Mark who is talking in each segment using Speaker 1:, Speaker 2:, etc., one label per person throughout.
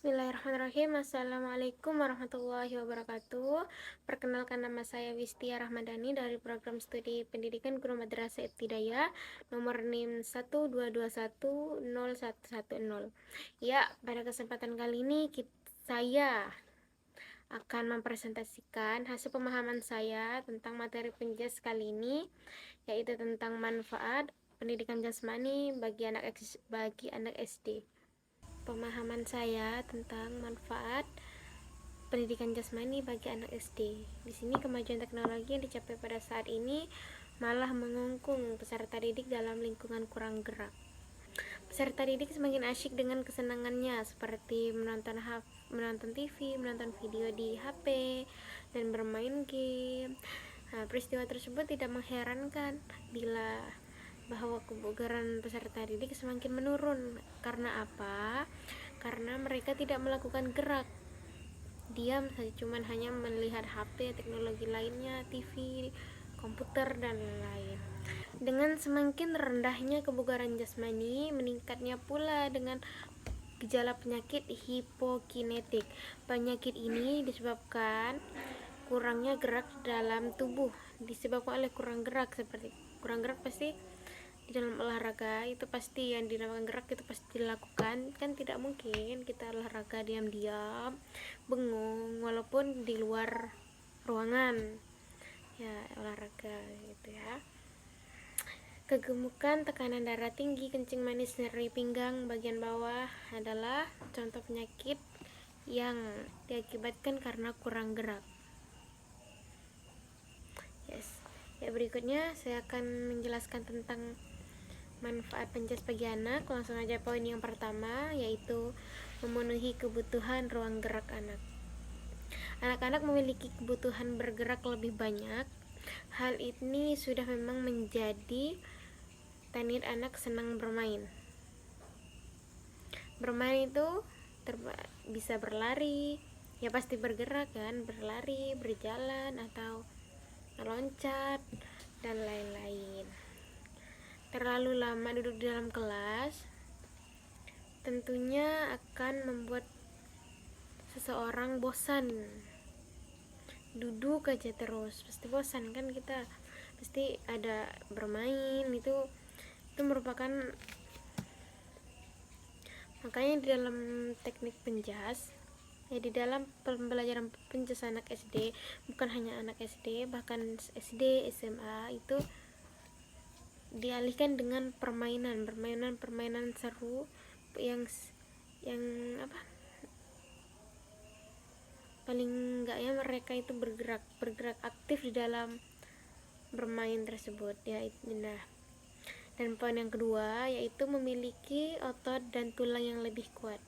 Speaker 1: Bismillahirrahmanirrahim. Assalamualaikum warahmatullahi wabarakatuh. Perkenalkan, nama saya Wistia Rahmadani dari program studi pendidikan guru madrasah ibtidaiyah nomor NIM 122101110. Ya, pada kesempatan kali ini saya akan mempresentasikan hasil pemahaman saya tentang materi penjas kali ini, yaitu tentang manfaat pendidikan jasmani bagi anak SD. Pemahaman saya tentang manfaat pendidikan jasmani bagi anak SD. Di sini kemajuan teknologi yang dicapai pada saat ini malah mengungkung peserta didik dalam lingkungan kurang gerak. Peserta didik semakin asyik dengan kesenangannya seperti menonton TV, menonton video di HP, dan bermain game. Peristiwa tersebut tidak mengherankan bila bahwa kebugaran peserta didik semakin menurun. Karena apa? Karena mereka tidak melakukan gerak, diam saja, cuman hanya melihat HP, teknologi lainnya, TV, komputer, dan lain. Dengan semakin rendahnya kebugaran jasmani, meningkatnya pula dengan gejala penyakit hipokinetik. Penyakit ini disebabkan kurangnya gerak dalam tubuh, disebabkan oleh kurang gerak. Seperti kurang gerak pasti di dalam olahraga itu pasti yang dinamakan gerak itu pasti dilakukan, kan tidak mungkin kita olahraga diam-diam bengong walaupun di luar ruangan ya olahraga gitu ya. Kegemukan, tekanan darah tinggi, kencing manis, nyeri pinggang bagian bawah adalah contoh penyakit yang diakibatkan karena kurang gerak. Berikutnya saya akan menjelaskan tentang manfaat penjas bagi anak. Langsung aja poin yang pertama, yaitu memenuhi kebutuhan ruang gerak anak. Anak-anak memiliki kebutuhan bergerak lebih banyak. Hal ini sudah memang menjadi tandingan anak senang bermain. Bermain itu bisa berlari, ya pasti bergerak kan, berlari, berjalan, atau meloncat, dan lain-lain. Terlalu lama duduk di dalam kelas tentunya akan membuat seseorang bosan. Duduk aja terus pasti bosan kan, kita pasti ada bermain, itu merupakan, makanya di dalam teknik penjas di dalam pembelajaran penjas anak SD, bukan hanya anak SD, bahkan SD, SMA itu dialihkan dengan permainan seru yang paling enggak ya mereka itu bergerak aktif di dalam bermain tersebut ya. Dan poin yang kedua yaitu memiliki otot dan tulang yang lebih kuat.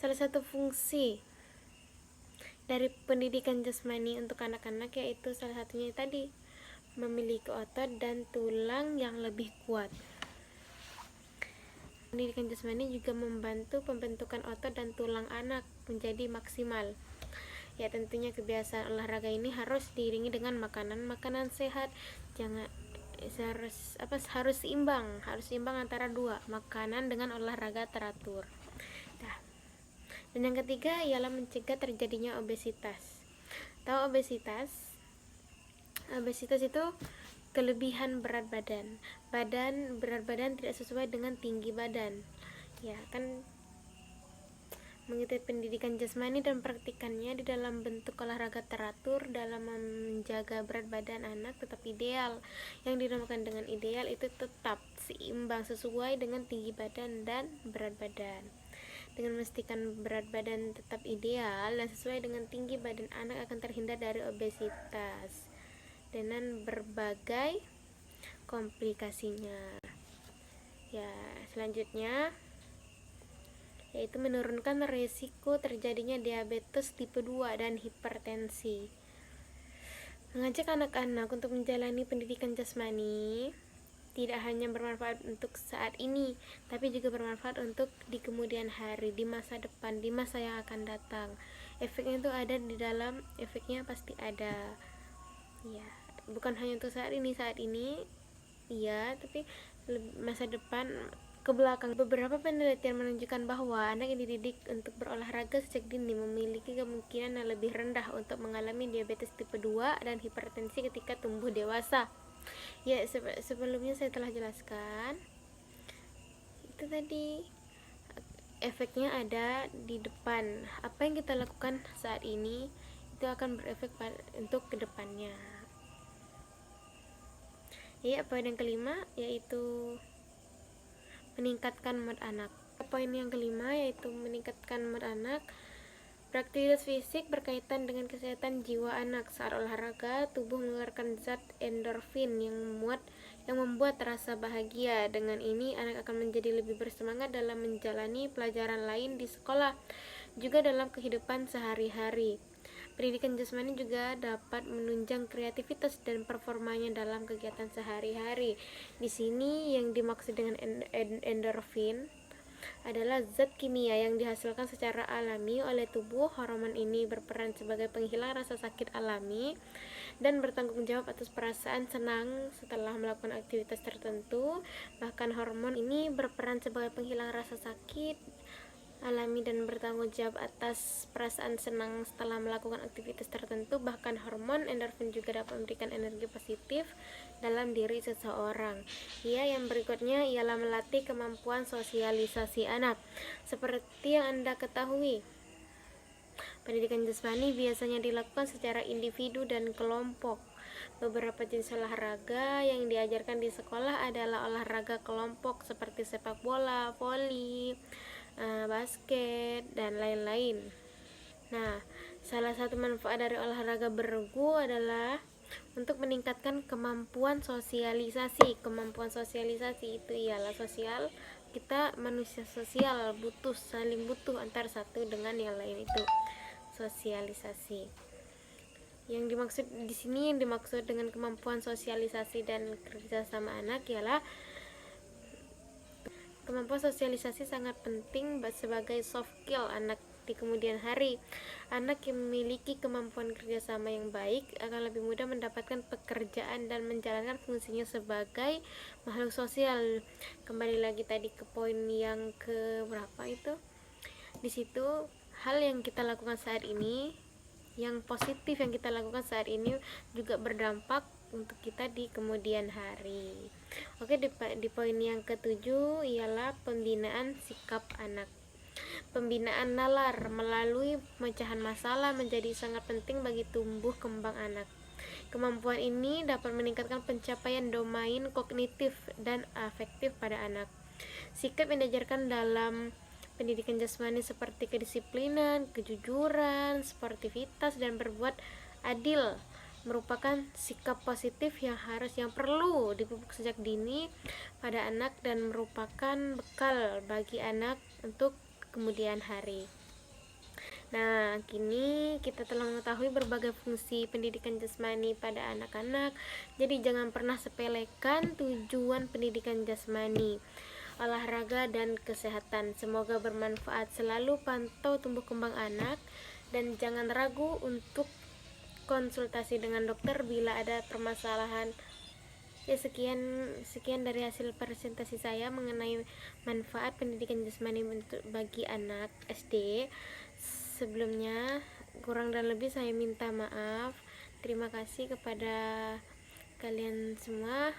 Speaker 1: Salah satu fungsi dari pendidikan jasmani untuk anak-anak yaitu salah satunya tadi, memiliki otot dan tulang yang lebih kuat. Pendidikan jasmani juga membantu pembentukan otot dan tulang anak menjadi maksimal. Ya tentunya kebiasaan olahraga ini harus diiringi dengan makanan sehat. Harus seimbang antara dua, makanan dengan olahraga teratur. Dan yang ketiga ialah mencegah terjadinya obesitas. Tahu obesitas? Obesitas itu kelebihan berat badan tidak sesuai dengan tinggi badan. Ya kan, mengikuti pendidikan jasmani dan praktikannya di dalam bentuk olahraga teratur dalam menjaga berat badan anak tetap ideal. Yang dinamakan dengan ideal itu tetap seimbang sesuai dengan tinggi badan dan berat badan. Dengan memastikan berat badan tetap ideal dan sesuai dengan tinggi badan, anak akan terhindar dari obesitas dengan berbagai komplikasinya. Ya, selanjutnya yaitu menurunkan risiko terjadinya diabetes tipe 2 dan hipertensi. Mengajak anak-anak untuk menjalani pendidikan jasmani tidak hanya bermanfaat untuk saat ini, tapi juga bermanfaat untuk di kemudian hari, di masa depan, di masa yang akan datang. Efeknya itu ada di dalam, efeknya pasti ada. Ya, bukan hanya untuk saat ini, iya, tapi masa depan ke belakang. Beberapa penelitian menunjukkan bahwa anak yang dididik untuk berolahraga sejak dini memiliki kemungkinan yang lebih rendah untuk mengalami diabetes tipe 2 dan hipertensi ketika tumbuh dewasa. Ya, sebelumnya saya telah jelaskan. Itu tadi efeknya ada di depan. Apa yang kita lakukan saat ini itu akan berefek untuk kedepannya. Ya, poin yang kelima yaitu meningkatkan mood anak. Poin yang kelima yaitu meningkatkan mood anak. Beraktivitas fisik berkaitan dengan kesehatan jiwa anak. Saat olahraga, tubuh mengeluarkan zat endorfin yang membuat rasa bahagia. Dengan ini, anak akan menjadi lebih bersemangat dalam menjalani pelajaran lain di sekolah, juga dalam kehidupan sehari-hari. Pendidikan jasmani juga dapat menunjang kreativitas dan performanya dalam kegiatan sehari-hari. Di sini yang dimaksud dengan endorfin adalah zat kimia yang dihasilkan secara alami oleh tubuh. Hormon ini berperan sebagai penghilang rasa sakit alami dan bertanggung jawab atas perasaan senang setelah melakukan aktivitas tertentu. Bahkan hormon ini berperan sebagai penghilang rasa sakit alami dan bertanggung jawab atas perasaan senang setelah melakukan aktivitas tertentu. Bahkan hormon endorfin juga dapat memberikan energi positif dalam diri seseorang. Yang berikutnya ialah melatih kemampuan sosialisasi anak. Seperti yang Anda ketahui, pendidikan jasmani biasanya dilakukan secara individu dan kelompok. Beberapa jenis olahraga yang diajarkan di sekolah adalah olahraga kelompok seperti sepak bola, voli, basket, dan lain-lain. Nah, salah satu manfaat dari olahraga bergu adalah untuk meningkatkan kemampuan sosialisasi. Kemampuan sosialisasi itu ialah sosial. Kita manusia sosial, saling butuh antar satu dengan yang lain, itu sosialisasi. Yang dimaksud dengan kemampuan sosialisasi dan kerjasama anak ialah kemampuan sosialisasi sangat penting sebagai soft skill anak di kemudian hari. Anak yang memiliki kemampuan kerjasama yang baik akan lebih mudah mendapatkan pekerjaan dan menjalankan fungsinya sebagai makhluk sosial. Kembali lagi tadi ke poin yang ke berapa itu. Di situ hal yang kita lakukan saat ini, yang positif yang kita lakukan saat ini juga berdampak untuk kita di kemudian hari. Oke, di poin yang ketujuh ialah pembinaan sikap anak. Pembinaan nalar melalui pemecahan masalah menjadi sangat penting bagi tumbuh kembang anak. Kemampuan ini dapat meningkatkan pencapaian domain kognitif dan afektif pada anak. Sikap yang diajarkan dalam pendidikan jasmani seperti kedisiplinan, kejujuran, sportivitas, dan berbuat adil merupakan sikap positif yang perlu dipupuk sejak dini pada anak dan merupakan bekal bagi anak untuk kemudian hari. Nah, kini kita telah mengetahui berbagai fungsi pendidikan jasmani pada anak-anak. Jadi jangan pernah sepelekan tujuan pendidikan jasmani, olahraga, dan kesehatan. Semoga bermanfaat. Selalu pantau tumbuh kembang anak dan jangan ragu untuk konsultasi dengan dokter bila ada permasalahan. Sekian dari hasil presentasi saya mengenai manfaat pendidikan jasmani bagi anak SD. Sebelumnya kurang dan lebih saya minta maaf. Terima kasih kepada kalian semua,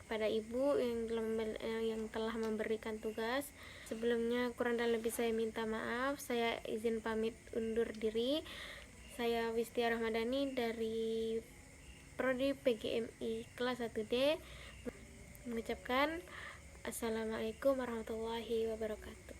Speaker 1: kepada ibu yang telah memberikan tugas. Sebelumnya kurang dan lebih saya minta maaf. Saya izin pamit undur diri. Saya Wistia Rahmadani dari Prodi PGMI kelas 1D mengucapkan Assalamualaikum warahmatullahi wabarakatuh.